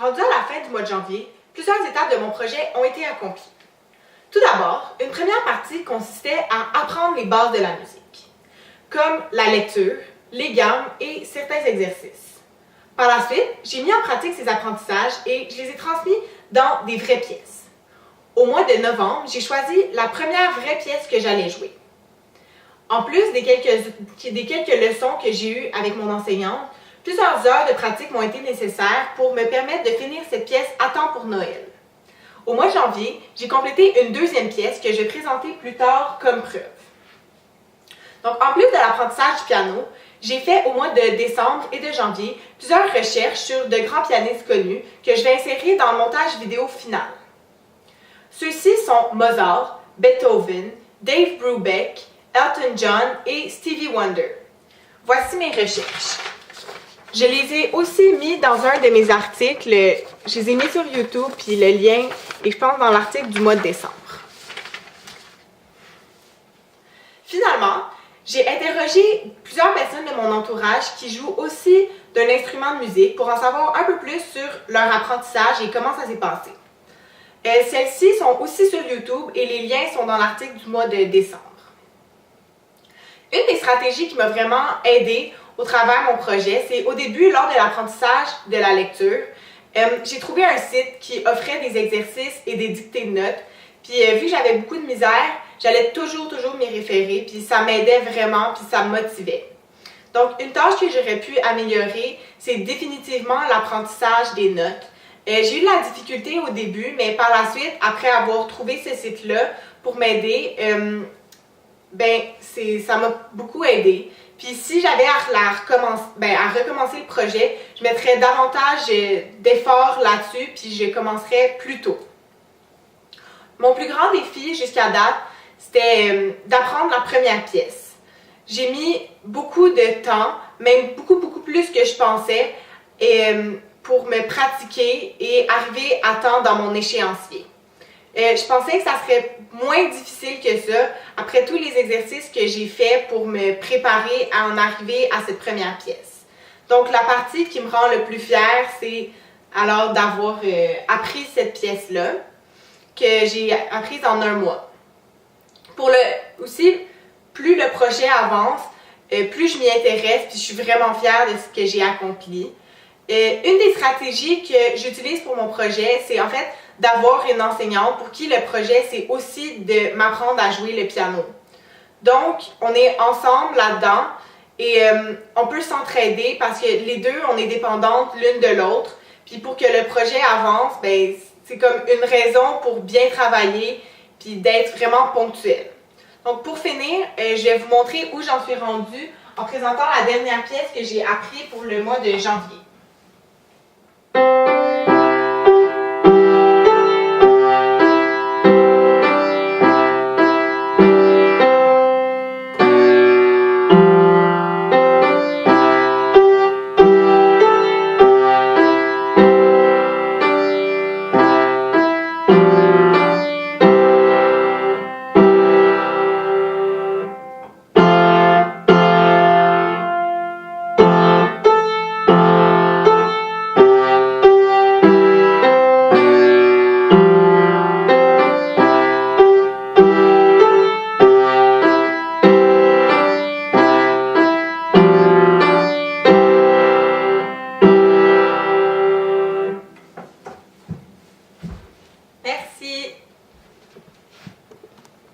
Rendu à la fin du mois de janvier, plusieurs étapes de mon projet ont été accomplies. Tout d'abord, une première partie consistait à apprendre les bases de la musique, comme la lecture, les gammes et certains exercices. Par la suite, j'ai mis en pratique ces apprentissages et je les ai transmis dans des vraies pièces. Au mois de novembre, j'ai choisi la première vraie pièce que j'allais jouer. En plus des quelques leçons que j'ai eues avec mon enseignante, plusieurs heures de pratique m'ont été nécessaires pour me permettre de finir cette pièce à temps pour Noël. Au mois de janvier, j'ai complété une deuxième pièce que je vais présenter plus tard comme preuve. Donc, en plus de l'apprentissage du piano, j'ai fait au mois de décembre et de janvier plusieurs recherches sur de grands pianistes connus que je vais insérer dans le montage vidéo final. Ceux-ci sont Mozart, Beethoven, Dave Brubeck, Elton John et Stevie Wonder. Voici mes recherches. Je les ai aussi mis dans un de mes articles. Je les ai mis sur YouTube, puis le lien est, je pense, dans l'article du mois de décembre. Finalement, j'ai interrogé plusieurs personnes de mon entourage qui jouent aussi d'un instrument de musique pour en savoir un peu plus sur leur apprentissage et comment ça s'est passé. Celles-ci sont aussi sur YouTube et les liens sont dans l'article du mois de décembre. Une des stratégies qui m'a vraiment aidée au travers de mon projet, c'est au début, lors de l'apprentissage de la lecture, j'ai trouvé un site qui offrait des exercices et des dictées de notes. Puis vu que j'avais beaucoup de misère, j'allais toujours m'y référer, puis ça m'aidait vraiment, puis ça me motivait. Donc, une tâche que j'aurais pu améliorer, c'est définitivement l'apprentissage des notes. J'ai eu de la difficulté au début, mais par la suite, après avoir trouvé ce site-là pour m'aider, ça m'a beaucoup aidé. Puis si j'avais à recommencer le projet, je mettrais davantage d'efforts là-dessus, puis je commencerais plus tôt. Mon plus grand défi jusqu'à date, c'était d'apprendre la première pièce. J'ai mis beaucoup de temps, même beaucoup plus que je pensais, pour me pratiquer et arriver à temps dans mon échéancier. Je pensais que ça serait moins difficile que ça après tous les exercices que j'ai faits pour me préparer à en arriver à cette première pièce. Donc la partie qui me rend le plus fière, c'est alors d'avoir appris cette pièce-là, que j'ai apprise en 1 mois. Aussi, plus le projet avance, plus je m'y intéresse, puis je suis vraiment fière de ce que j'ai accompli. Une des stratégies que j'utilise pour mon projet, c'est en fait d'avoir une enseignante pour qui le projet, c'est aussi de m'apprendre à jouer le piano. Donc, on est ensemble là-dedans et on peut s'entraider parce que les deux, on est dépendantes l'une de l'autre. Puis pour que le projet avance, c'est comme une raison pour bien travailler puis d'être vraiment ponctuel. Donc, pour finir, je vais vous montrer où j'en suis rendue en présentant la dernière pièce que j'ai appris pour le mois de janvier.